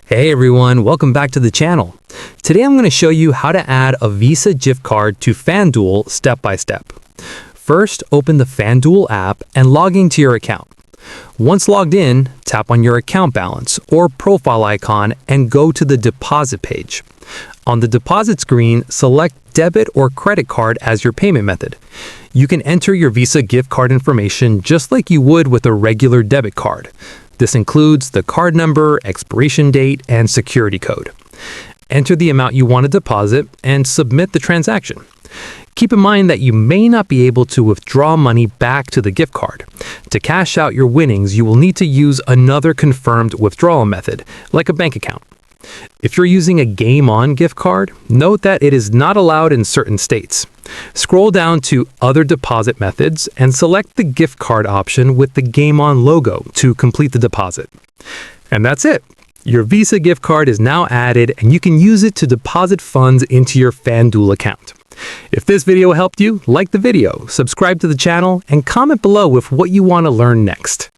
Hey everyone, welcome back to the channel. Today I'm going to show you how to add a Visa gift card to FanDuel step by step. First, open the FanDuel app and log into your account. Once logged in, tap on your account balance or profile icon and go to the deposit page. On the deposit screen, select debit or credit card as your payment method. You can enter your Visa gift card information just like you would with a regular debit card. This includes the card number, expiration date, and security code. Enter the amount you want to deposit and submit the transaction. Keep in mind that you may not be able to withdraw money back to the gift card. To cash out your winnings, you will need to use another confirmed withdrawal method, like a bank account. If you're using a Game On gift card, note that it is not allowed in certain states. Scroll down to Other Deposit Methods and select the gift card option with the Game On logo to complete the deposit. And that's it. Your Visa gift card is now added and you can use it to deposit funds into your FanDuel account. If this video helped you, like the video, subscribe to the channel, and comment below with what you want to learn next.